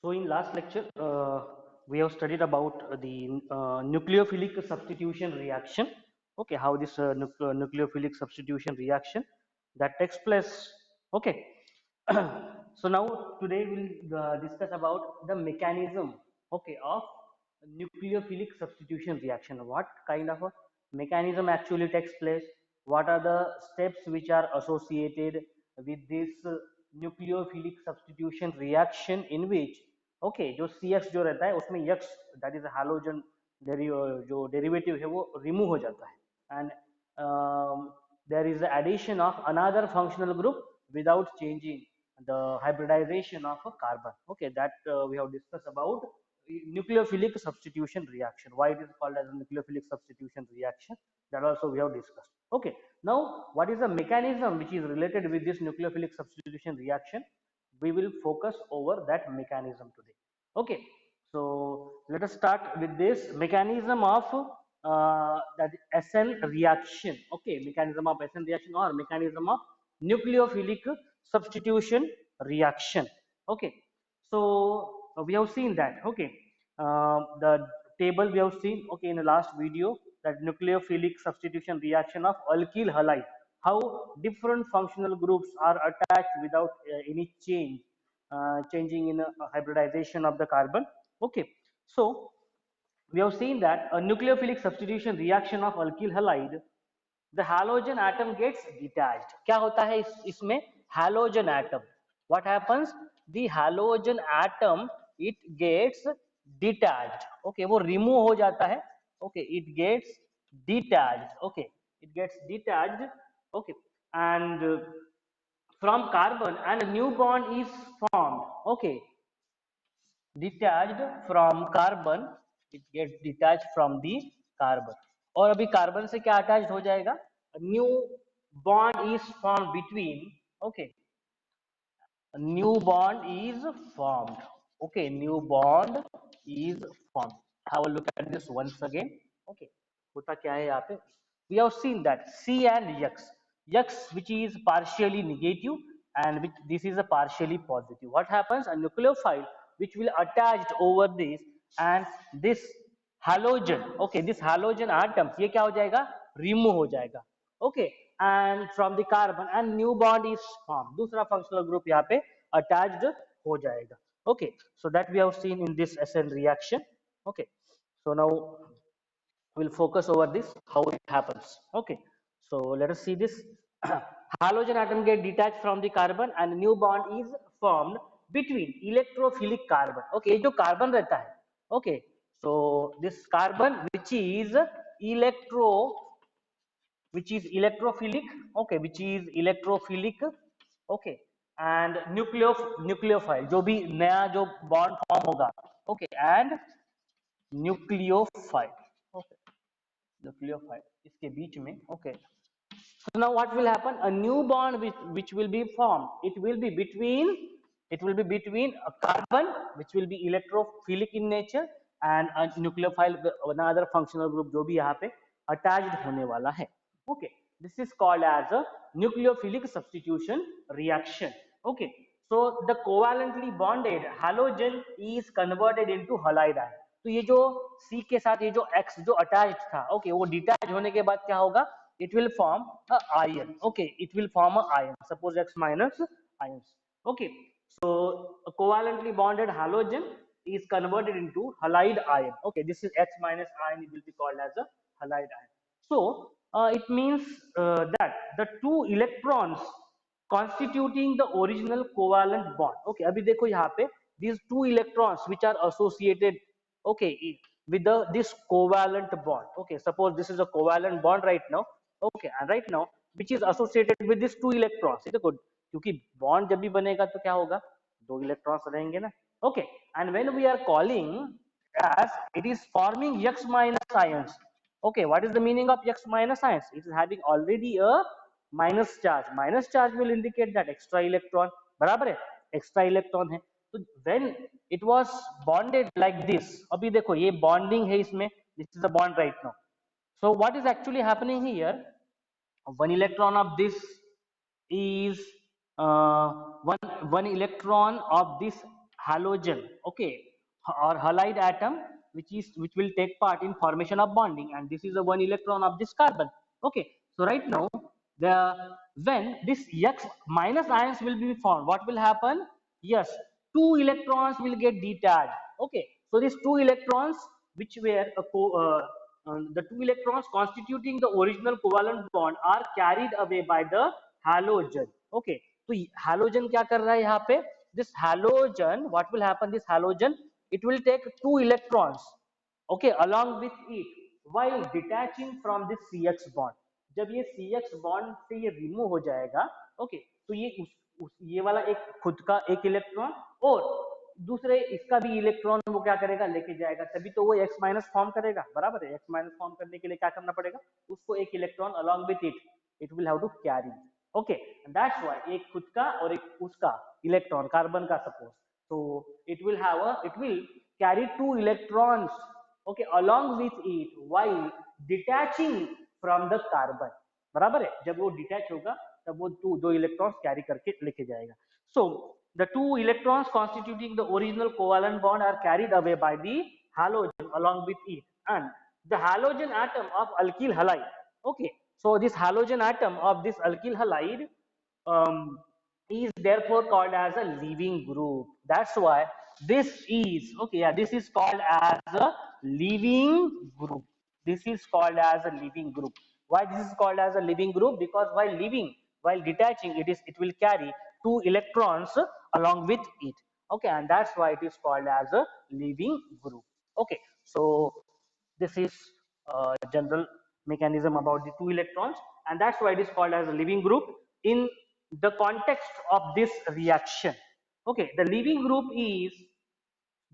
So in last lecture, we have studied about the nucleophilic substitution reaction. Okay, how this nucleophilic substitution reaction that takes place. Okay, so now today we'll discuss about the mechanism. Okay, of nucleophilic substitution reaction. What kind of a mechanism actually takes place? What are the steps which are associated with this nucleophilic substitution reaction in which जो CX जो रहता है उसमें X that is halogen जो derivative है वो remove हो जाता है and there is the addition of another functional group without changing the hybridization of a carbon. Okay, that we have discussed about nucleophilic substitution reaction. Why it is called as a nucleophilic substitution reaction, that also we have discussed. Okay, now what is the mechanism which is related with this nucleophilic substitution reaction? We will focus over that mechanism today. Okay, so let us start with this mechanism of that SN reaction. Okay, mechanism of SN reaction or mechanism of nucleophilic substitution reaction. Okay, so we have seen that. Okay, the table we have seen, okay, in the last video, that nucleophilic substitution reaction of alkyl halide, how different functional groups are attached without any changing in hybridization of the carbon. Okay, so we have seen that a nucleophilic substitution reaction of alkyl halide, the halogen atom gets detached. क्या होता है इसमें halogen atom, what happens, the halogen atom it gets detached. Okay, वो remove हो जाता है. Okay, it gets detached. Okay, it gets detached. Okay, and from carbon and a new bond is formed. Okay, detached from carbon, it gets detached from the carbon. और अभी carbon से क्या attached हो जाएगा, new bond is form between. Okay, a new bond is formed. Okay, new bond is formed. Have a look at this once again. Okay, होता क्या है यहाँ पे, we have seen that C and X which is partially negative and which this is a partially positive. What happens, a nucleophile which will attached over this and this halogen. Okay, this halogen atoms ये क्या हो जाएगा, remove हो जाएगा. Okay, and from the carbon and new bond is formed, दूसरा functional group यहाँ पे attached हो जाएगा. Okay, so that we have seen in this SN reaction. Okay, so now we'll focus over this how it happens. Okay, so let us see this. Halogen atom get detached from the carbon and new bond is formed between electrophilic carbon. Okay, जो carbon रहता है. Okay, so this carbon electro which is electrophilic. Okay, which is electrophilic. Okay, and nucleophile जो भी नया जो bond form होगा. Okay, and nucleophile. Okay, nucleophile इसके बीच में. Okay, so now what will happen, a new bond which will be formed, it will be between a carbon which will be electrophilic in nature and a nucleophile, another functional group जो भी यहाँ पे attached होने वाला है. Okay, this is called as a nucleophilic substitution reaction. Okay, so the covalently bonded halogen is converted into halide ion. तो ये जो C के साथ ये जो X जो अटैच्ड था, ओके, वो डिटैच होने के बाद क्या होगा, it will form a ion. Okay, it will form a ion, suppose X minus ions. Okay, so a covalently bonded halogen is converted into halide ion. Okay, this is X minus ion, it will be called as a halide ion. So it means that the two electrons constituting the original covalent bond. Okay, अभी देखो यहाँ पे these two electrons which are associated, okay, with this covalent bond. Okay, suppose this is a covalent bond right now. Okay, and right now which is associated with these two electrons. देखो क्योंकि bond जब भी बनेगा तो क्या होगा, दो electrons रहेंगे ना. Okay, and when we are calling as it is forming X minus ions. Okay, what is the meaning of X minus ions? It is having already a minus charge. Minus charge will indicate that extra electron. बराबर है, extra electron है. तो when it was bonded like this, अभी देखो ये bonding है इसमें, this is a bond right now. So what is actually happening here? One electron of this is one electron of this halogen, okay, or halide atom, which will take part in formation of bonding, and this is the one electron of this carbon. Okay, so right now, the when this X minus ions will be formed, what will happen? Yes, two electrons will get detached. Okay, so these two electrons, which were the two electrons constituting the original covalent bond, are carried away by the halogen. Okay, तो halogen क्या कर रहा है यहाँ पे? This halogen, what will happen? This halogen, it will take two electrons, okay, along with it, while detaching from this CX bond. जब ये CX bond से ये remove हो जाएगा, okay, तो ये ये वाला एक खुद का एक इलेक्ट्रॉन और दूसरे इसका भी इलेक्ट्रॉन वो क्या करेगा? लेके जाएगा, तभी तो वो X माइनस फॉर्म करेगा, बराबर है? X माइनस फॉर्म करने के लिए क्या करना पड़ेगा? उसको एक electron along with it will have to carry. Okay, that's why एक खुद का और एक उसका इलेक्ट्रॉन, कार्बन का suppose, so it will carry two electrons, okay, along with it while detaching from the carbon. बराबर है? जब वो डिटैच होगा तब वो दो इलेक्ट्रॉन्स कैरी करके लेके जाएगा. So the two electrons constituting the original covalent bond are carried away by the halogen along with it, and the halogen atom of alkyl halide, okay, so this halogen atom of this alkyl halide is therefore called as a leaving group. That's why this is, okay, yeah, this is called as a leaving group. This is called as a leaving group. Why this is called as a leaving group? Because while leaving, while detaching, it will carry two electrons along with it. Okay, and that's why it is called as a leaving group. Okay, so this is general mechanism about the two electrons, and that's why it is called as a leaving group in the context of this reaction. Okay, the leaving group is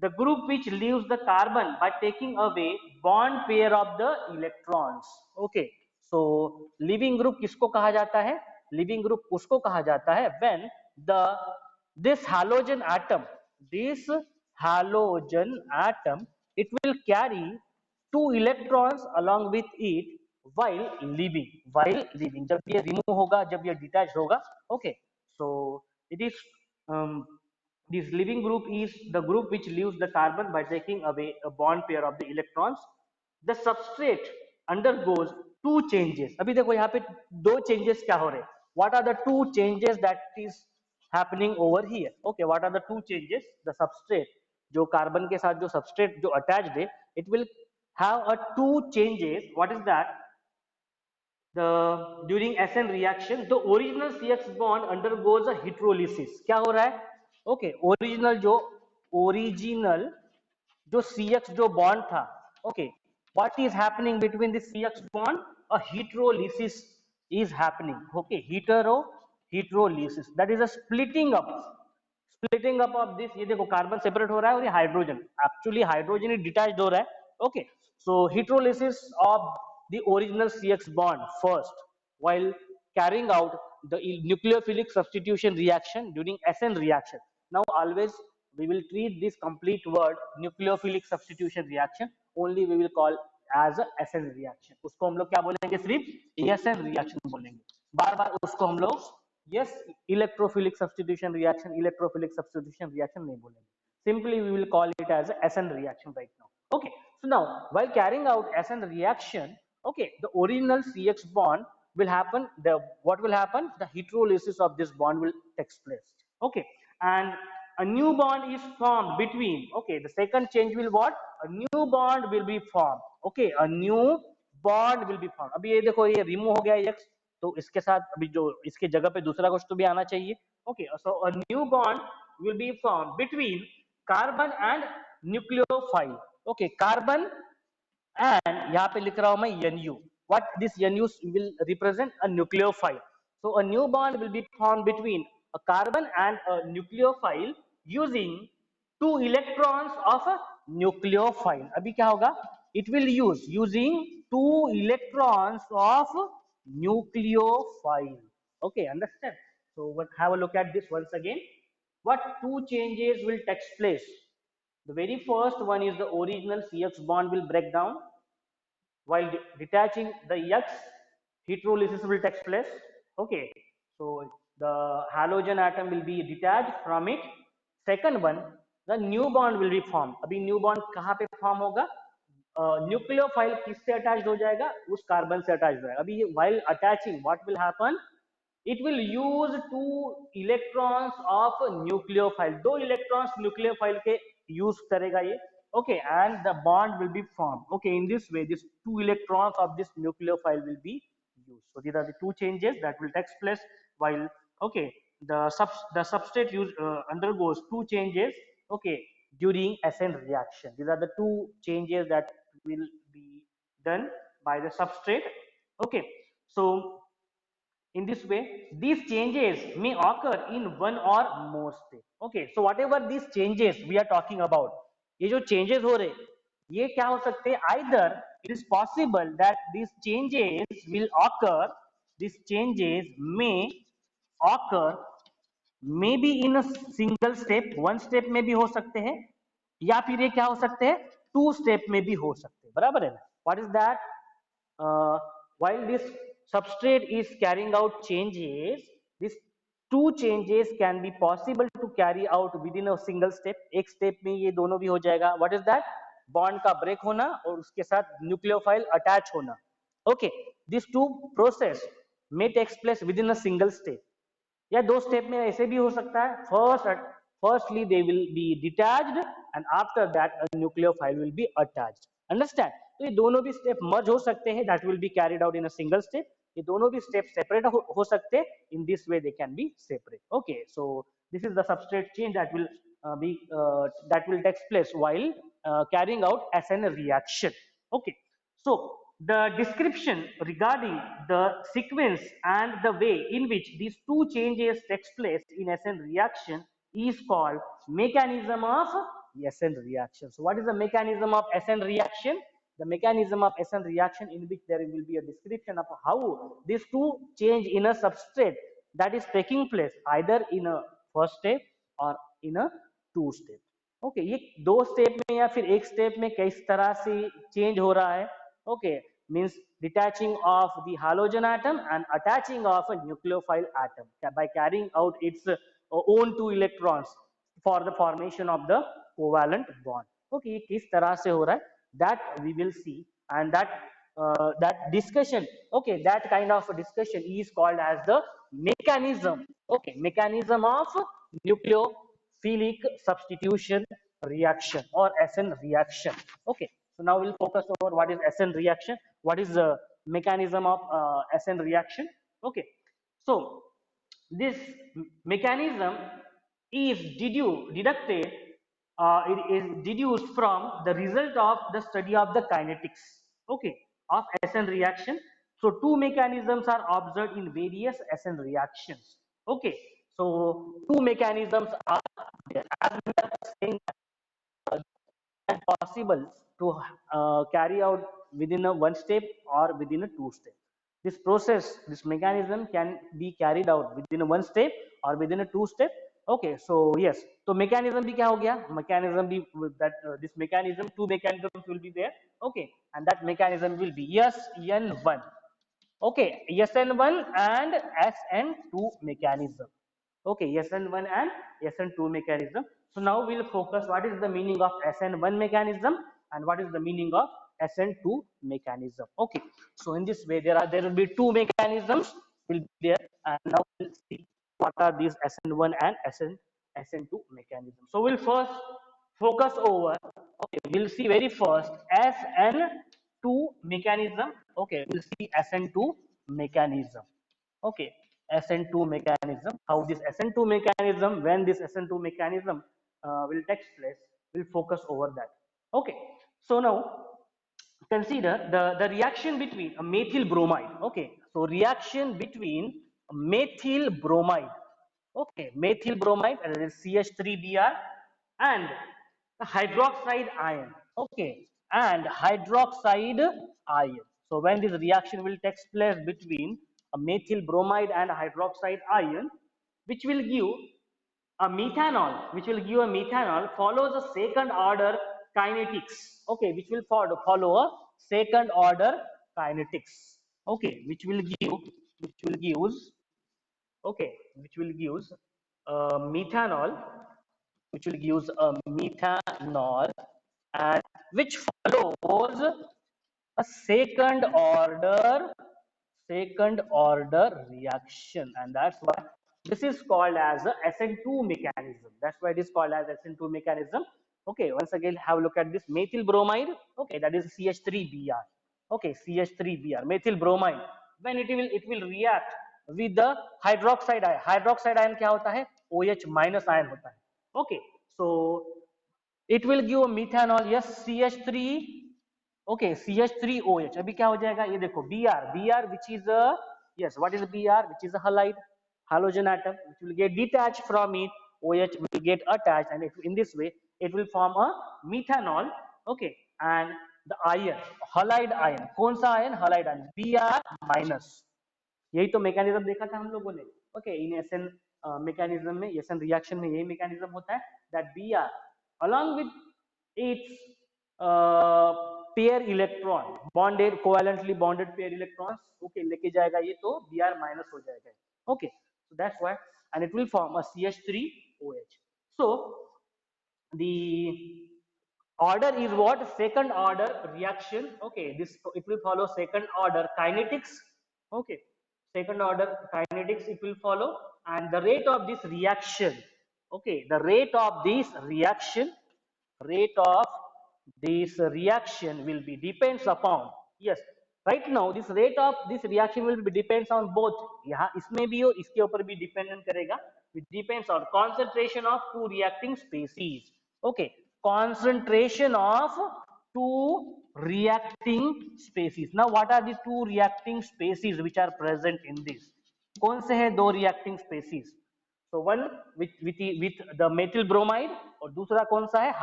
the group which leaves the carbon by taking away bond pair of the electrons. Okay, so leaving group किसको कहा जाता है? Leaving group उसको कहा जाता है when the this halogen atom, this halogen atom, it will carry two electrons along with it while leaving जब ये remove होगा, जब ये detached होगा. Okay, so it is this leaving group is the group which leaves the carbon by taking away a bond pair of the electrons. The substrate undergoes two changes. अभी देखो यहाँ पे दो changes क्या हो रहे हैं? What are the two changes that is happening over here? Okay, what are the two changes? The substrate, जो कार्बन के साथ जो substrate जो attached है, it will have a two changes. What is that? The during SN reaction, the original CX bond undergoes a heterolysis. क्या हो रहा है? Okay, original जो CX जो bond था, okay, what is happening between the CX bond? A heterolysis is happening. Okay, heterolysis, that is a splitting up of this. ये देखो carbon separate हो रहा है और ये हाइड्रोजन, एक्चुअली हाइड्रोजन ही डिटैच्ड हो रहा है. Okay, so heterolysis of the original CX bond first while carrying out the nucleophilic substitution reaction during SN reaction. Now always we will treat this complete word nucleophilic substitution reaction only we will call as a SN reaction. उसको हम लोग क्या बोलेंगे? सिर्फ SN reaction बोलेंगे. बार बार उसको हम लोग yes electrophilic substitution reaction नहीं बोलेंगे. Simply we will call it as a SN reaction right now. Okay, so now while carrying out SN reaction, okay, the original CX bond will happen, what will happen? The heterolysis of this bond will take place. Okay, and a new bond is formed between, okay, the second change will what? A new bond will be formed. Okay, a new bond will be formed. अभी ये देखो ये remove हो गया X, तो इसके साथ अभी जो इसके जगह पे दूसरा कुछ तो भी आना चाहिए. Okay, so a new bond will be formed between carbon and nucleophile. Okay, carbon and यहाँ पे लिख रहा हूं मैं Nu. What this Nu will represent? A nucleophile. So a new bond will be formed between a carbon and a nucleophile using two electrons of a nucleophile. अभी क्या होगा? It will use using two electrons of nucleophile. Okay, understand? So have a look at this once again. What two changes will take place? The very first one is the original CX bond will break down. While detaching the X, heterolysis will take place. Okay, so the halogen atom will be detached from it. Second one, the new bond will be form. अभी new bond कहाँ पे form होगा? Nucleophile किससे attach हो जाएगा? उस carbon से attach हो जाएगा. अभी while attaching what will happen? It will use two electrons of nucleophile. दो electrons nucleophile के use करेगा ये. Okay, and the bond will be formed. Okay, in this way, these two electrons of this nucleophile will be used. So these are the two changes that will take place while, okay, the substrate undergoes two changes. Okay, during SN reaction. These are the two changes that will be done by the substrate. Okay, so in this way, these changes may occur in one or more step. Okay, so whatever these changes we are talking about, ये जो changes हो रहे, ये क्या हो सकते हैं? Either it is possible that these changes will occur, these changes may occur maybe in a single step, one step में भी हो सकते हैं, या फिर ये क्या हो सकते हैं? Two step में भी हो सकते हैं. बराबर है ना? What is that? While this substrate is carrying out changes, these two changes can be possible to carry out within a single step. एक step में ये दोनों भी हो जाएगा. What is that? Bond का break होना और उसके साथ nucleophile attach होना. Okay, these two process may takes place within a single step. या दो स्टेप में ऐसे भी हो सकता है. Firstly they will be detached and after that a nucleophile will be attached. Understand? तो ये दोनों भी स्टेप मर्ज हो सकते हैं. That will be carried out in a single step. ये दोनों भी स्टेप सेपरेट हो सकते हैं. इन this way they can be separate. Okay, so this is the substrate change that will take place while carrying out SN reaction. Okay, so the description regarding the sequence and the way in which these two changes takes place in SN reaction is called mechanism of SN reaction. So what is the mechanism of SN reaction? The mechanism of SN reaction, in which there will be a description of how these two change in a substrate that is taking place either in a first step or in a two step. Okay, ये दो step में या फिर एक step में किस तरह से चेंज हो रहा है? Okay, means detaching of the halogen atom and attaching of a nucleophile atom by carrying out its own two electrons for the formation of the covalent bond. Okay, ये किस तरह से हो रहा है? That we will see, and that discussion, okay, that kind of a discussion is called as the mechanism. Okay, mechanism of nucleophilic substitution reaction or SN reaction. Okay, so now we'll focus over what is SN reaction, what is the mechanism of SN reaction. Okay, so this mechanism is deducted, it is deduced from the result of the study of the kinetics, okay, of SN reaction. So two mechanisms are observed in various SN reactions. Okay, so two mechanisms are there, as we are saying, possible to carry out within a one step or within a two step. This process, this mechanism can be carried out within a one step or within a two step. Okay, so yes, so mechanism भी क्या हो गया? Mechanism भी that this mechanism, two mechanisms will be there. Okay, and that mechanism will be SN1. Okay, SN1 and SN2 mechanism. Okay, SN1 and SN2 mechanism. So now we'll focus what is the meaning of SN1 mechanism and what is the meaning of SN2 mechanism. Okay, so in this way there will be two mechanisms will be there, and now we'll see what are these SN1 and SN2 mechanisms. So we'll first focus over. Okay, we'll see very first SN2 mechanism. Okay, we'll see SN2 mechanism. Okay, SN2 mechanism, how this SN2 mechanism, when this SN2 mechanism will take place, we'll focus over that. Okay, so now consider the reaction between a methyl bromide. Okay, so reaction between methyl bromide, okay, methyl bromide, that is CH3Br, and the hydroxide ion, okay, and hydroxide ion. So when this reaction will take place between a methyl bromide and hydroxide ion, which will give a methanol, follows a second order kinetics. Okay, which will follow a second order kinetics. Okay, which will gives, okay, which will gives methanol, which will give a methanol, and which follows a second order reaction, and that's why this is called as a SN2 mechanism. That's why it is called as SN2 mechanism. Okay, once again have a look at this methyl bromide. Okay, that is CH3Br. Okay, CH3Br, methyl bromide. When it will react with the hydroxide ion. Hydroxide ion क्या होता है? OH minus ion होता है. Okay, so it will give a methanol. Yes, CH3. Okay, CH3OH. अभी क्या हो जाएगा? ये देखो Br, which is a, yes, what is Br? Which is a halide, halogen atom, which will get detached from it. OH will get attached, and in this way it will form a methanol. Okay, and the ion, halide ion. कौन सा ion? Halide ion. Br minus. यही तो mechanism देखा था हम लोगों ने. Okay, इन एसएन मैकेनिज्म में, एसएन रिएक्शन में यही मैकेनिज्म होता है, that B R along with its pair electron, bonded, covalently bonded pair electrons, okay, लेके जाएगा ये, तो Br माइनस हो जाएगा. Okay, so that's why, and it will form a CH3OH. So the order is what? Second order reaction. Okay, this, it will follow second order kinetics. Okay, second order kinetics it will follow, and the rate of this reaction, okay, the rate of this reaction will be depends upon, yes, right now this rate of this reaction will be depends on both, यहाँ इसमें भी हो, इसके ऊपर भी dependent करेगा, which depends on concentration of two reacting species. Okay, concentration of two reacting species. Now what are the two reacting species which are present in this? कौन से हैं दो reacting species? So one with the methyl bromide, और दूसरा कौन सा है?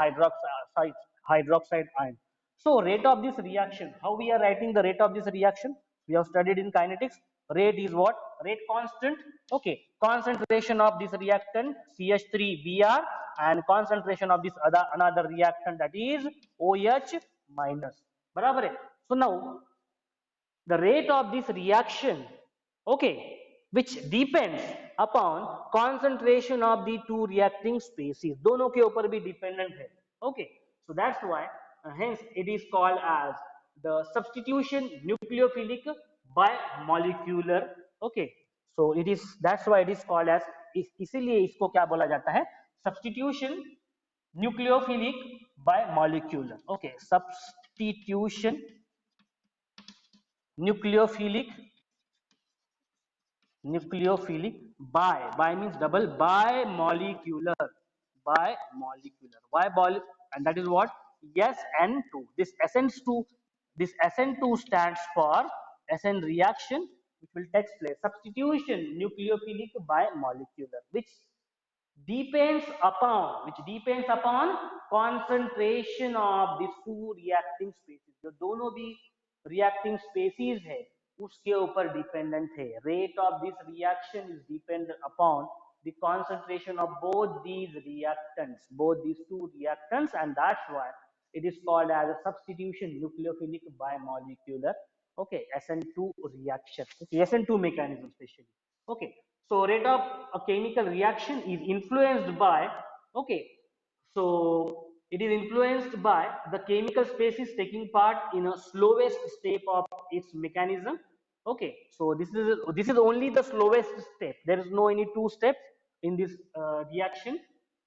Hydroxide ion. So rate of this reaction, how we are writing the rate of this reaction? We have studied in kinetics. Rate is what? Rate constant. Okay, concentration of this reactant CH3Br and concentration of this another reactant, that is OH minus. बराबर है? So now the rate of this reaction, okay, which depends upon concentration of the two reacting species, दोनों के ऊपर भी dependent है. Okay, so that's why hence it is called as the substitution nucleophilic bimolecular. Okay, so it is, that's why it is called as, इसीलिए इसको क्या बोला जाता है? Substitution nucleophilic bimolecular. Okay, substitution nucleophilic by means double, bimolecular and that is what? SN2. This SN2 stands for SN reaction, which will take place, substitution nucleophilic bimolecular, which depends upon concentration of these two reacting species. जो दोनों भी reacting species है उसके ऊपर dependent है. Rate of this reaction is dependent upon the concentration of both these two reactants, and that's why it is called as a substitution nucleophilic bimolecular. Okay, SN2 reaction. Okay, SN2 mechanism especially. Okay, so rate of a chemical reaction is influenced by, okay, so it is influenced by the chemical species taking part in a slowest step of its mechanism. Okay, so this is only the slowest step. There is no any two steps in this reaction.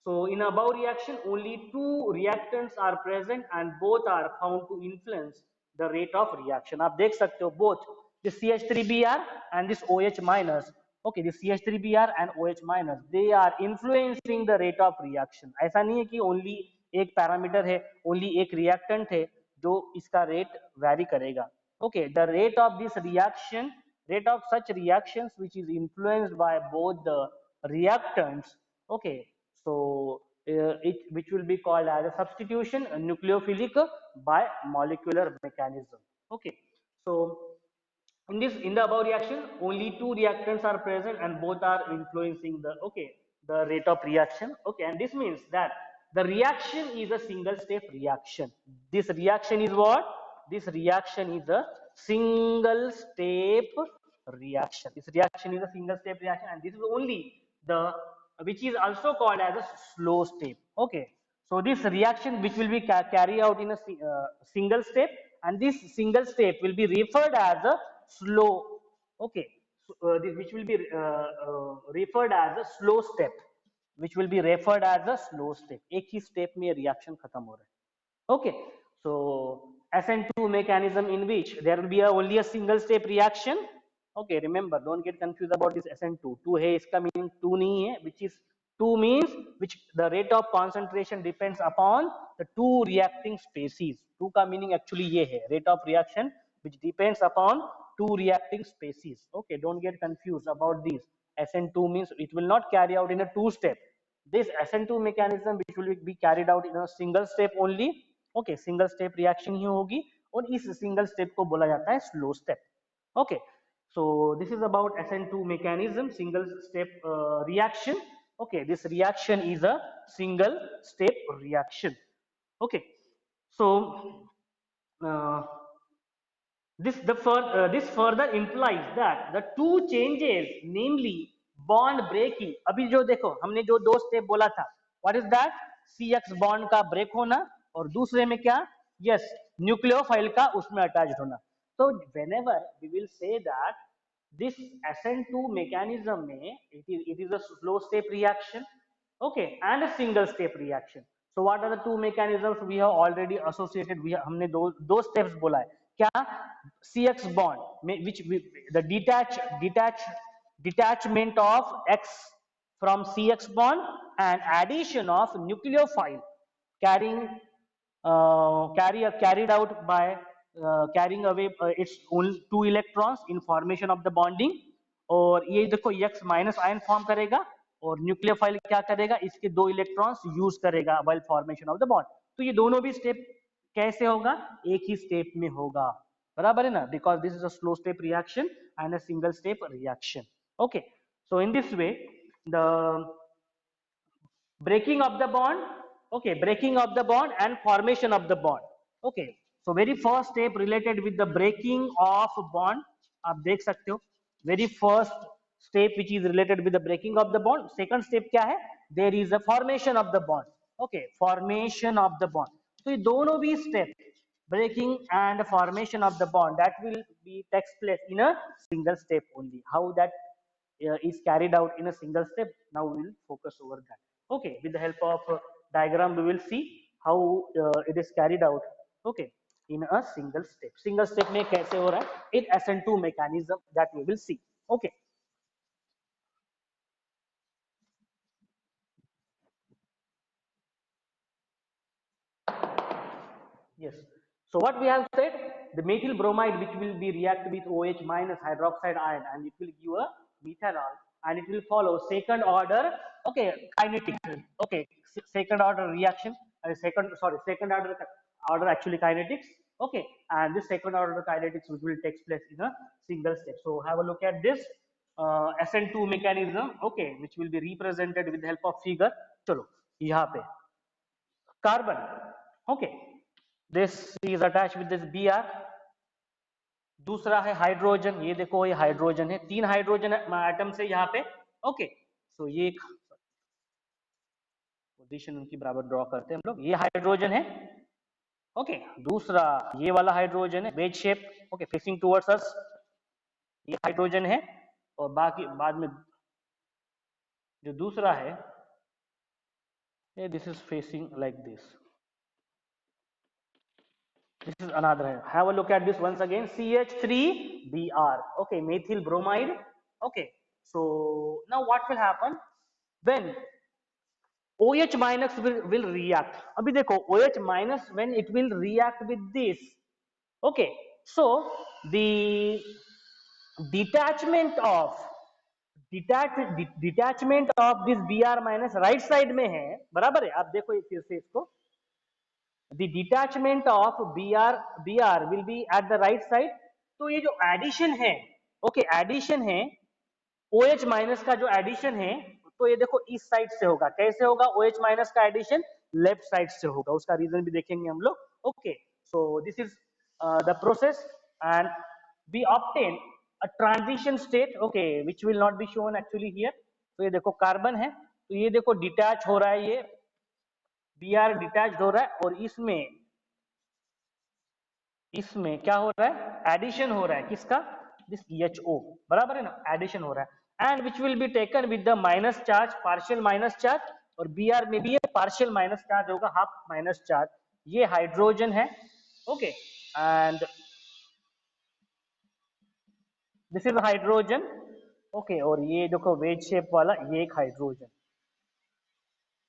So in above reaction, only two reactants are present and both are found to influence the rate of reaction. आप देख सकते हो both this CH3Br and this OH minus. Okay, this CH3Br and OH minus, they are influencing the rate of reaction. ऐसा नहीं है कि only एक parameter है, only एक reactant है जो इसका rate vary करेगा. Okay, the rate of this reaction, rate of such reactions which is influenced by both the reactants. Okay, so which will be called as a substitution nucleophilic bimolecular mechanism. Okay, so in the above reaction only two reactants are present and both are influencing the rate of reaction. Okay, and this means that the reaction is a single step reaction. This reaction is what? This reaction is a single step reaction. This reaction is a single step reaction, and this is only the which is also called as a slow step. Okay, so this reaction which will be carried out in a single step, and this single step will be referred as a slow. Okay, so, which will be referred as a slow step, which will be referred as a slow step. एक ही step में reaction खत्म हो रहा है. Okay, so SN2 mechanism in which there will be only a single step reaction. Okay, remember, don't get confused about this SN2. 2 है, इसका meaning 2 नहीं है, which is 2 means which the rate of concentration depends upon the two reacting species. 2 का meaning actually ये है, rate of reaction which depends upon two reacting species. Okay, don't get confused about this. SN2 means it will not carry out in a two step. This SN2 mechanism which will be carried out in a single step only. Okay, single step reaction ही होगी, और इस single step को बोला जाता है slow step. Okay, so this is about SN2 mechanism, single step reaction. Okay, this reaction is a single step reaction. Okay, so uh, this further implies that the two changes, namely bond breaking. अभी जो देखो हमने जो दो step बोला था, what is that? CX bond का break होना, और दूसरे में क्या? Yes, न्यूक्लियोफाइल का उसमें अटैच्ड होना. So whenever we will say that this SN2 mechanism में it is a slow step reaction, okay, and a single step reaction. So what are the two mechanisms we have already associated? हमने दो steps बोला है. क्या? CX bond which the detachment of X from CX bond and addition of nucleophile carried out by carrying away its own two electrons in formation of the bonding. और ये देखो X minus ion form करेगा, और nucleophile क्या करेगा? इसके दो electrons use करेगा while formation of the bond. तो ये दोनों भी स्टेप कैसे होगा? एक ही स्टेप में होगा, बराबर है ना? Because this is a slow step reaction and a single step reaction. Okay, so in this way the breaking of the bond, okay, breaking of the bond and formation of the bond. Okay, so very first step related with the breaking of bond, आप देख सकते हो very first step which is related with the breaking of the bond. Second step क्या है? There is a formation of the bond. Okay, formation of the bond. तो ये दोनों भी step, breaking and formation of the bond, that will be takes place in a single step only. How that is carried out in a single step, now we will focus over that. Okay, with the help of diagram we will see how it is carried out. Okay, in a single step. Single step में कैसे हो रहा है? In SN2 mechanism, that we will see. Okay. Yes. So what we have said, the methyl bromide which will be react with OH minus hydroxide ion, and it will give a methanol, and it will follow second order, okay, kinetics. Okay, second order reaction, second order actually kinetics. Okay, and this second order kinetics which will take place in a single step. So have a look at this SN2 mechanism, okay, which will be represented with the help of figure. चलो यहाँ पे carbon, okay, this is attached with this Br. दूसरा है hydrogen, ये देखो ये hydrogen है, तीन हाइड्रोजन एटम से यहाँ पे. ओके, सो ये एक पोजीशन उनकी बराबर ड्रॉ करते हैं हम लोग. ये हाइड्रोजन है. ओके, दूसरा ये वाला हाइड्रोजन है, veg shape. Okay, facing towards अस, ये हाइड्रोजन है, और बाकी बाद में जो दूसरा है, this is facing like this. This is another. Have a look at this once again. CH3Br. Okay, methyl bromide. Okay, so now what will happen when OH minus will react? अभी देखो OH minus when it will react with this. Okay, so the detachment of this Br minus right side में है, बराबर है? आप देखो फिर से इसको. The detachment of Br will be at the right side. तो ये जो एडिशन है, ओके, एडिशन है OH माइनस का, जो एडिशन है, तो ये देखो इस साइड से होगा. कैसे होगा? OH माइनस का एडिशन लेफ्ट साइड से होगा. उसका रीजन भी देखेंगे हम लोग. Okay, so this is the process and we obtain a transition state, okay, which will not be shown actually here. तो ये देखो कार्बन है, तो ये देखो डिटैच हो रहा है, ये Br डिटैच हो रहा है, और इसमें क्या हो रहा है, एडिशन हो रहा है किसका, दिस HO, बराबर है ना, एडिशन हो रहा है, and which will be taken with the minus charge, partial minus charge, और Br में भी ये पार्शियल माइनस चार्ज होगा, हाफ माइनस चार्ज, ये हाइड्रोजन है, okay, and this is hydrogen, okay, और ये देखो वेज शेप वाला, ये एक hydrogen,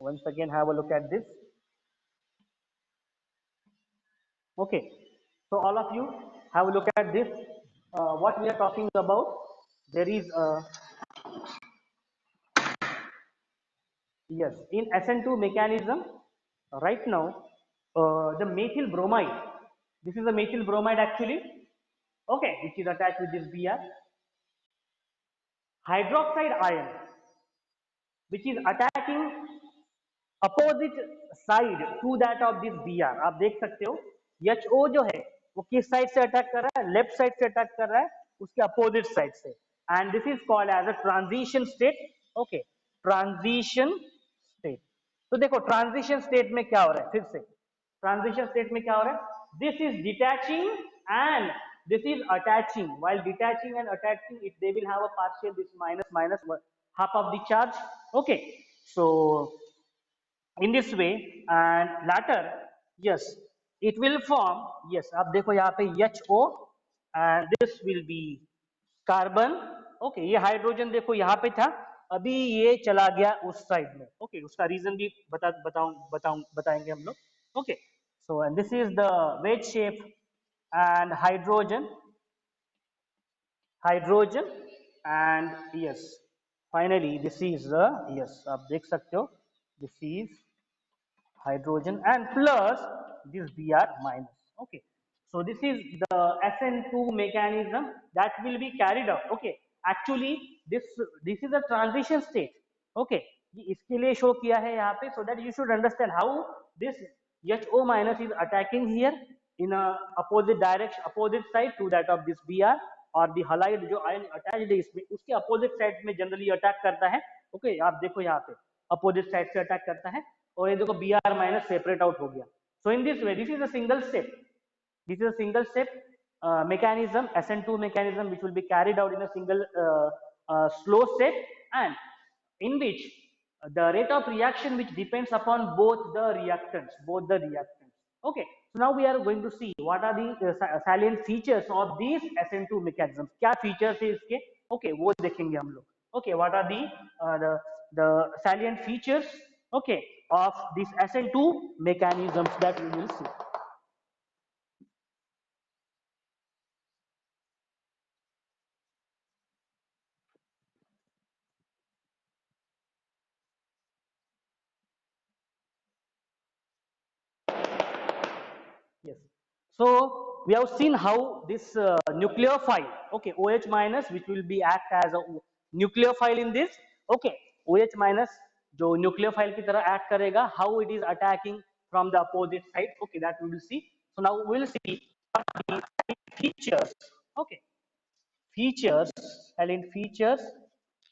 once again have a look at this, okay, so all of you have a look at this, what we are talking about, there is yes, in SN2 mechanism, right now, the methyl bromide, this is a methyl bromide actually, okay, which is attached with this Br, hydroxide ion, which is attacking opposite side to that of this Br, आप देख सकते हो HO जो है वो किस side से attack कर रहा है, लेफ्ट साइड से अटैक कर रहा है, उसके अपोजिट साइड से, and this is called as a transition state, okay, transition state. तो देखो ट्रांजिशन स्टेट में क्या हो रहा है, फिर से ट्रांजिशन स्टेट में क्या हो रहा है, this is detaching and this is attaching, while detaching and attaching it, they will have a partial, this minus half of the charge, okay, so in this way, and later, yes, it will form, yes, आप देखो यहाँ पे HO, and this will be carbon, okay, ये hydrogen देखो यहाँ पे था, अभी ये चला गया उस साइड में, ओके, उसका रीजन भी बताएंगे हम लोग, okay, so and this is the ways shape, and hydrogen and yes, finally this is the, yes, आप देख सकते हो, this is hydrogen and plus this Br minus, okay, so this is the SN2 mechanism that will be carried out, okay, actually this is a transition state, okay, ये इसके लिए show किया है यहाँ पे, so that you should understand how this HO minus is attacking here in a opposite direction, opposite side to that of this Br, और the halide जो ion attached है इसमें, उसके opposite side में generally attack करता है, okay, आप देखो यहाँ पे opposite side से attack करता है, और ये देखो Br माइनस सेपरेट आउट हो गया, so in this way this is a single step, this is a single step mechanism, SN2 mechanism, which will be carried out in a single slow step, and in which the rate of reaction which depends upon both the reactants, okay, so now we are going to see what are the salient features of these SN2 mechanisms, क्या features है इसके, okay, वो देखेंगे हम लोग, okay, what are the salient features, okay, of these SN2 mechanisms that we will see. Yes. So we have seen how this nucleophile, okay, OH minus, which will be act as a nucleophile in this, okay, OH minus जो nucleophile की तरह act करेगा, how it is attacking from the opposite side, okay, that we will see. So now we will see the features, okay, salient features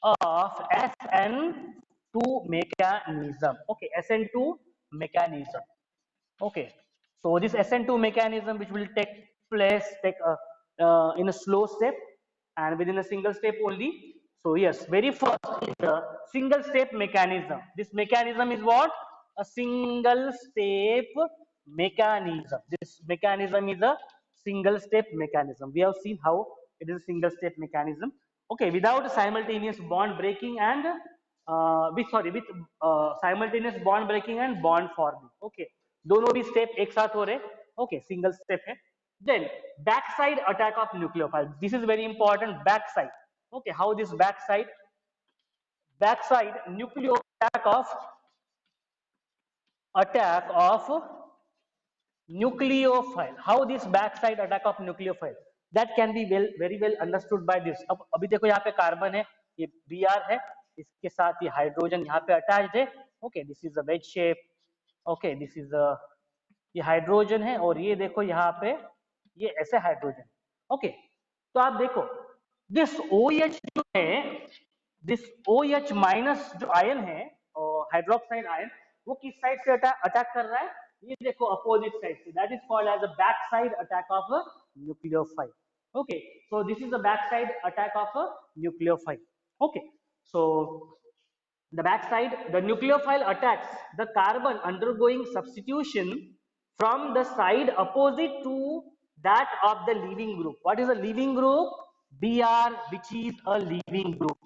of SN2 mechanism, okay, SN2 mechanism. Okay, so this SN2 mechanism which will take in a slow step and within a single step only. So yes, very first is the single step mechanism. This mechanism is what? A single step mechanism. This mechanism is a single step mechanism. We have seen how it is a single step mechanism. Okay, without simultaneous bond breaking and with simultaneous bond breaking and bond forming. Okay, दोनों भी step एक साथ हो रहे, okay, single step है, then back side attack of nucleophile, this is very important, back side, okay, how this back side nucleo attack of nucleophile, how this backside attack of nucleophile, that can be very well understood by this. अब अभी देखो यहाँ पे carbon है, ये Br है, इसके साथ ये हाइड्रोजन यहाँ पे अटैच्ड है, okay, this is a veg shape, okay, this is अ, ये हाइड्रोजन है, और ये देखो यहाँ पे ये ऐसे हाइड्रोजन, ओके, तो आप देखो दिस OH जो है, दिस OH माइनस जो आयन है, हाइड्रोक्साइड आयन वो किस साइड से अटैक कर रहा है, ये देखो अपोजिट साइड से, that is called as a back side attack of a nucleophile. Okay, so this is the backside attack of a nucleophile. Okay, so the backside, the nucleophile attacks the carbon undergoing substitution from the side opposite to that of the leaving group. What is a leaving group? Br, which is a leaving group.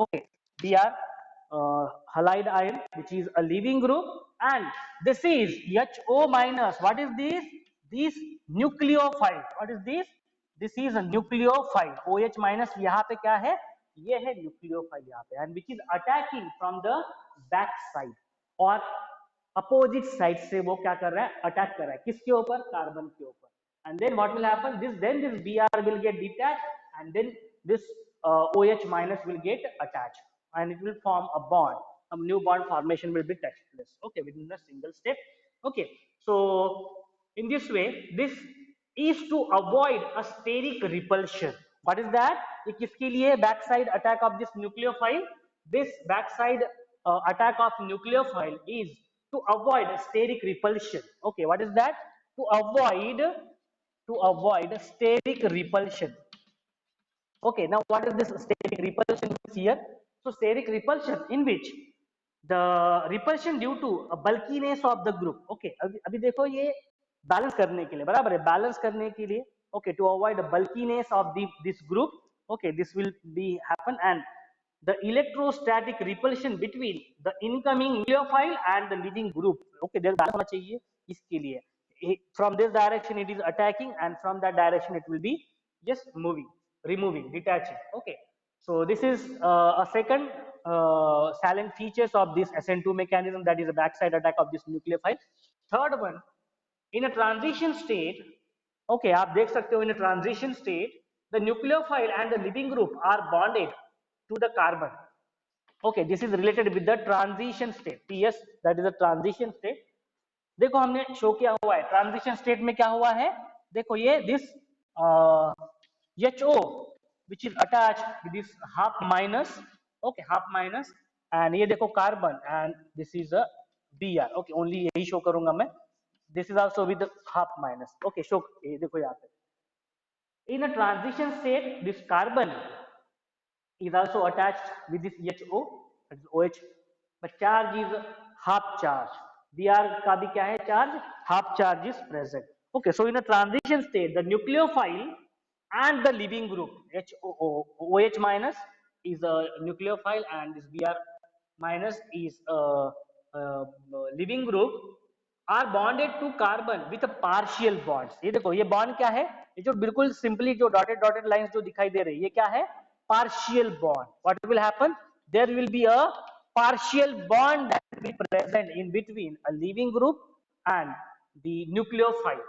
Okay, Br, halide ion, which is a leaving group, and this is HO minus. What is this? This nucleophile. What is this? This is a nucleophile. OH minus यहाँ पे क्या है? ये है nucleophile यहाँ पे, and which is attacking from the back side और opposite side से वो क्या कर रहा है, अटैक कर रहा है किसके ऊपर, कार्बन के ऊपर. And then what will happen, this Br will get detached, and then this OH minus will get attached, and it will form a bond. A new bond formation will be takes place, okay, within a single step. Okay, so in this way this is to avoid a steric repulsion. What is that? ये किसके लिए backside attack of this nucleophile? This backside attack of nucleophile is to avoid steric repulsion. Okay, what is that? To avoid steric repulsion. Okay, now what is this steric repulsion here? So steric repulsion in which the repulsion due to a bulkiness of the group. Okay, अभी देखो ये balance करने के लिए, बराबर है, balance करने के लिए. Okay, to avoid the bulkiness of this group. Okay, this will be happen, and the electrostatic repulsion between the incoming nucleophile and the leaving group. Okay, there balance होना चाहिए इसके लिए. From this direction it is attacking, and from that direction it will be just moving, removing, detaching. Okay, so this is a second salient features of this SN2 mechanism, that is a backside attack of this nucleophile. Third one, in a transition state, okay, आप देख सकते हो, in a transition state the nucleophile and the leaving group are bonded to the carbon. Okay, this is related with the transition state. TS, that is a transition state. देखो हमने show किया हुआ है transition state में क्या हुआ है, देखो ये this HO which is attached with this half minus. Okay, half minus, and ये देखो carbon, and this is a Br. Okay, only यही शो करूंगा मैं. This is also with the half minus. Okay, show ये देखो यहाँ पे in a transition state this carbon is also attached with this HO, that is OH, but charge is half charge. Br का भी क्या है charge, half charge is present. Okay, so in a transition state the nucleophile and the leaving group OH minus is a nucleophile, and this Br minus is a leaving group are bonded to carbon with a partial bonds. ये देखो ये bond क्या है, ये जो बिल्कुल simply जो dotted lines जो दिखाई दे रही है ये क्या है, partial bond. What will happen? There will be a partial bond that will be present in between a leaving group and the nucleophile.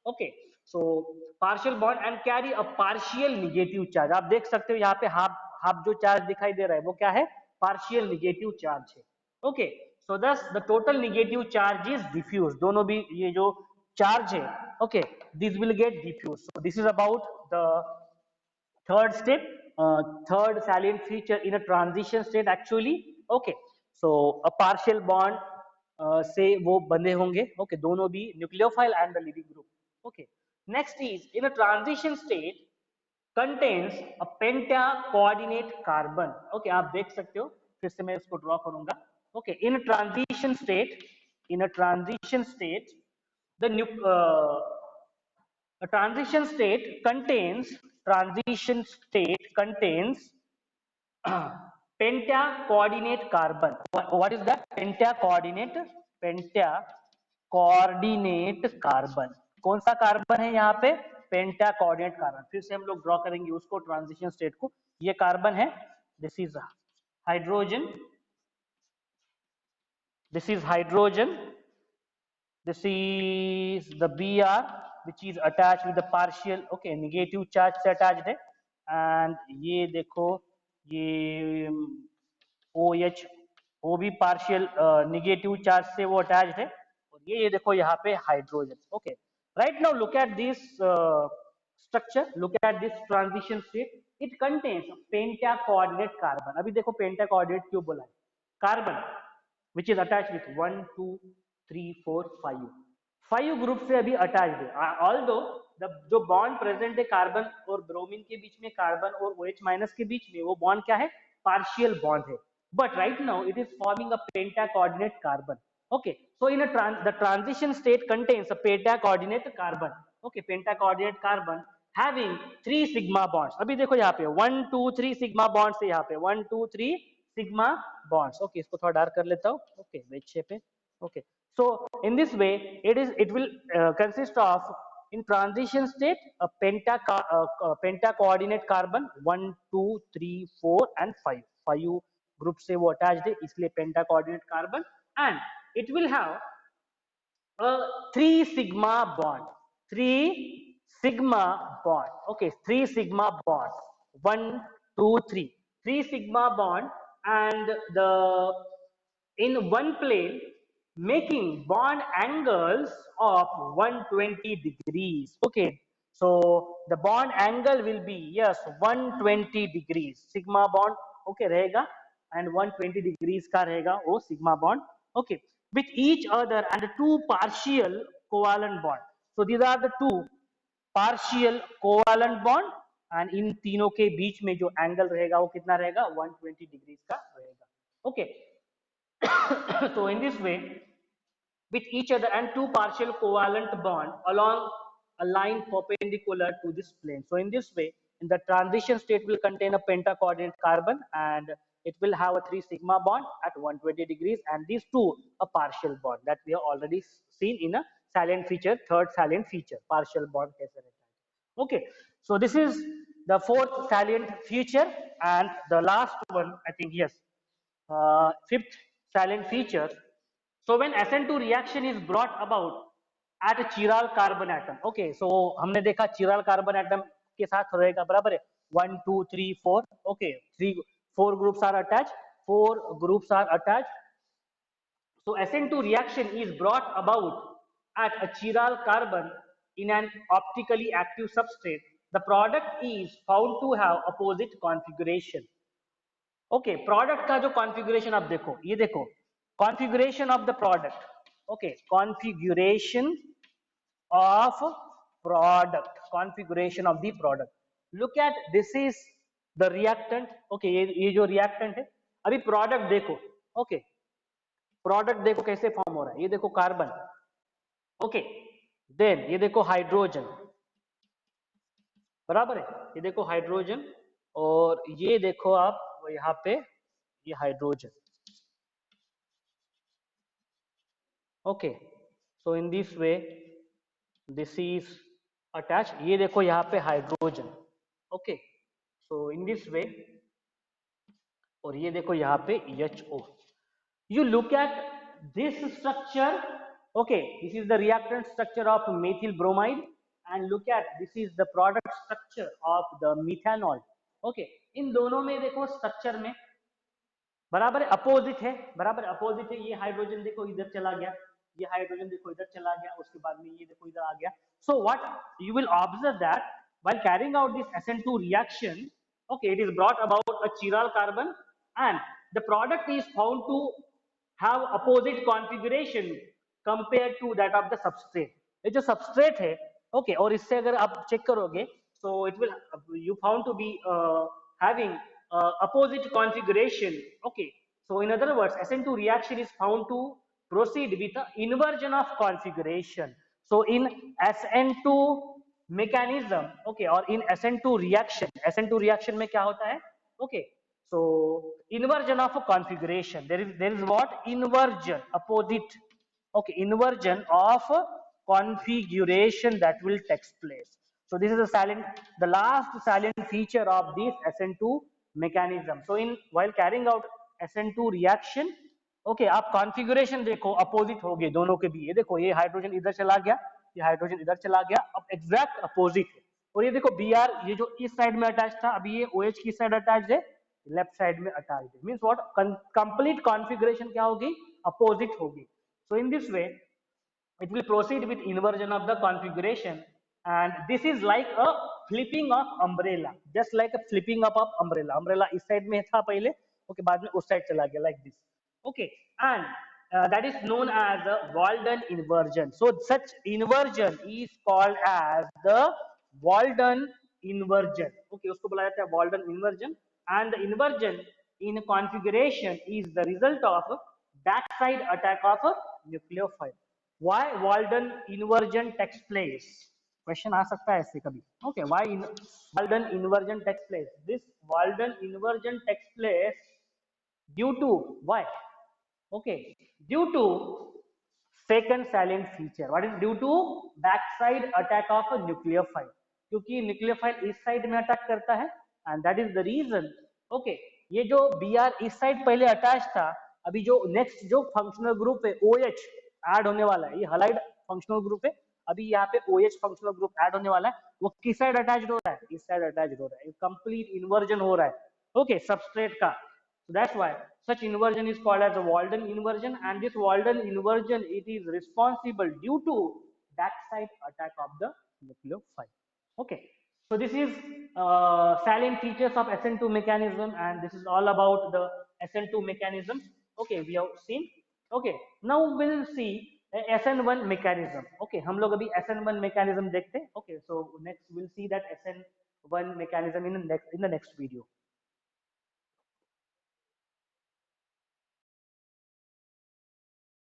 Okay, so partial bond and carry a partial negative charge. आप देख सकते हो यहाँ पे half जो charge दिखाई दे रहा है वो क्या है, partial negative charge है. Okay, so thus the total negative charge is diffused. दोनों भी ये जो charge है, okay, this will get diffused. So this is about the third step, third salient feature in a transition state actually. Okay, so a partial bond से वो बंधे होंगे. Okay, दोनों भी nucleophile and the leaving group. Okay, next is in a transition state contains a penta coordinate carbon. Okay, आप देख सकते हो, फिर से मैं इसको ड्रॉ करूंगा. Okay, in a transition state the a transition state contains penta coordinate carbon. What is that? Penta coordinate carbon. कौन सा कार्बन है यहाँ पे, पेंटा कोऑर्डिनेट कार्बन. फिर से हम लोग ड्रॉ करेंगे उसको ट्रांजिशन स्टेट को. ये कार्बन है, this is hydrogen, this is the Br which is attached with the partial, okay, negative charge से attached है, and ये देखो ये OH वो भी partial negative charge से वो attached है, और ये देखो यहाँ पे hydrogen. Okay, right now look at this structure, look at this transition state. It contains penta coordinate carbon. अभी देखो penta coordinate क्यों बोला है, carbon which is attached with 1 2 3 4 5 5 group से अभी अटैच्ड है. ऑल्दो द जो बॉन्ड प्रेजेंट है कार्बन और ब्रोमीन के बीच में, कार्बन और OH माइनस के बीच में, वो बॉन्ड क्या है, पार्शियल बॉन्ड है. But right now it is forming a penta coordinate carbon. Okay, so in the transition state contains a penta-coordinate carbon. Okay, penta-coordinate carbon having 3 sigma bonds. अभी देखो यहाँ पे 1 2 3 sigma bonds है, यहाँ पे 1 2 3 sigma bonds. Okay, इसको थोड़ा dark कर लेता हूँ. Okay, वेज शेप है. Okay, so in this way it will consist of, in transition state, a penta coordinate carbon 1 2 3 4 and 5 group से वो अटैच्ड है, इसलिए penta coordinate carbon. And it will have a 3 sigma bond. 3 sigma bond. Okay, 3 sigma bond. 1 2 3 3 sigma bond, and the in one plane, making bond angles of 120 degrees. Okay, so the bond angle will be, yes, 120 degrees. Sigma bond, okay, रहेगा, and 120 degrees का रहेगा वो sigma bond. Okay, with each other and two partial covalent bond. So these are the two partial covalent bond, and इन तीनों के बीच में जो angle रहेगा वो कितना रहेगा, 120 डिग्रीज का रहेगा. Okay, so in this way, with each other and two partial covalent bond along a line perpendicular to this plane. So in this way, in the transition state will contain a penta-coordinate carbon, and it will have a 3 sigma bond at 120 degrees, and these two a partial bond that we have already seen in a salient feature, third salient feature, partial bond. Okay, so this is the fourth salient feature, and the last one, I think, yes, fifth salient feature. So when SN2 reaction is brought about at a chiral carbon atom. Okay, so हमने देखा chiral carbon atom के साथ रहेगा, बराबर है, 1 2 3 4. Okay, 4 groups are attached. 4 groups are attached. So SN2 reaction is brought about at a chiral carbon in an optically active substrate. The product is found to have opposite configuration. Okay, product का जो configuration आप देखो, ये देखो configuration of the product. Okay, configuration of product, configuration of the product. Look at this is the reactant. Okay, ये जो reactant है, अभी प्रोडक्ट देखो. ओके, प्रोडक्ट देखो कैसे फॉर्म हो रहा है. ये देखो कार्बन. ओके, देन ये देखो हाइड्रोजन, बराबर है, ये देखो हाइड्रोजन, और ये देखो आप यहाँ पे ये hydrogen. Okay, so in this way this is attach. ये देखो यहाँ पे hydrogen. Okay, so in this वे, और ये देखो यहाँ पे HO. You look at this structure. Okay, this is the reactant structure of methyl bromide, and look at this is the product structure of the methanol. Okay, इन दोनों में देखो structure में बराबर अपोजिट है, बराबर अपोजिट है. ये हाइड्रोजन देखो इधर चला गया, ये हाइड्रोजन देखो इधर चला गया, उसके बाद में ये देखो इधर आ गया. So what you will observe that while carrying out this SN2 reaction, okay, it is brought about a chiral carbon, and the product is found to have opposite configuration compared to that of the substrate. ये जो substrate है, okay, और इससे अगर आप check करोगे, so it will, you found to be having opposite configuration. Okay, so in other words, SN2 reaction is found to proceed with the inversion of configuration. So in SN2 mechanism, okay, or in SN2 reaction, SN2 reaction में क्या होता है? Okay, so inversion of a configuration, there is what, inversion, opposite. Okay, inversion of configuration that will take place. So this is the last salient feature of this SN2 mechanism. So in while carrying out SN2 reaction, okay, आप configuration देखो, opposite हो गए दोनों के भी. ये देखो, ये हाइड्रोजन इधर चला गया, ये हाइड्रोजन इधर चला गया, अब एग्जैक्ट अपोजिट है. और ये देखो Br, ये जो इस साइड में अटैच था, अभी ये OH की साइड अटैच है, लेफ्ट साइड में अटैच है. मींस व्हाट, कंप्लीट कॉन्फ़िगरेशन क्या होगी, अपोजिट होगी. So in this way, it will proceed with inversion of the configuration, and this is like a flipping of umbrella, just like a flipping up of umbrella. Umbrella इस side में था पहले, okay, बाद में उस side चला गया, like this. Okay, and that is known as a Walden inversion. So such inversion is called as the Walden inversion. Okay, उसको बोला जाता है Walden inversion, and the inversion in configuration is the result of backside attack of a nucleophile. Why Walden inversion takes place? Question आ सकता है ऐसे कभी. Okay, why Walden inversion takes place? This Walden inversion takes place due to why? Okay, due to second salient feature. What is due to backside attack of a nucleophile? क्योंकि nucleophile इस side में attack करता है and that is the reason. Okay, ये जो Br इस side पहले attach था, अभी जो नेक्स्ट जो फंक्शनल ग्रुप है OH ऐड होने वाला है, ये हलाइड फंक्शनल ग्रुप है, अभी यहाँ पे OH फंक्शनल ग्रुप ऐड होने वाला है, वो किस साइड अटैच हो रहा है? इस साइड अटैच हो रहा है, कंप्लीट इन्वर्जन हो रहा है. ओके, सबस्ट्रेट का. So that's why such inversion is called as a Walden inversion, and this Walden inversion, it is responsible due to backside attack of the nucleophile. Okay, so this is salient features of SN2 mechanism, and this is all about the SN2 mechanism. Okay, we have seen. Okay, now we'll see SN1 mechanism. Okay, हम लोग अभी SN1 mechanism देखते हैं. Okay, so next we'll see that SN1 mechanism in the next video.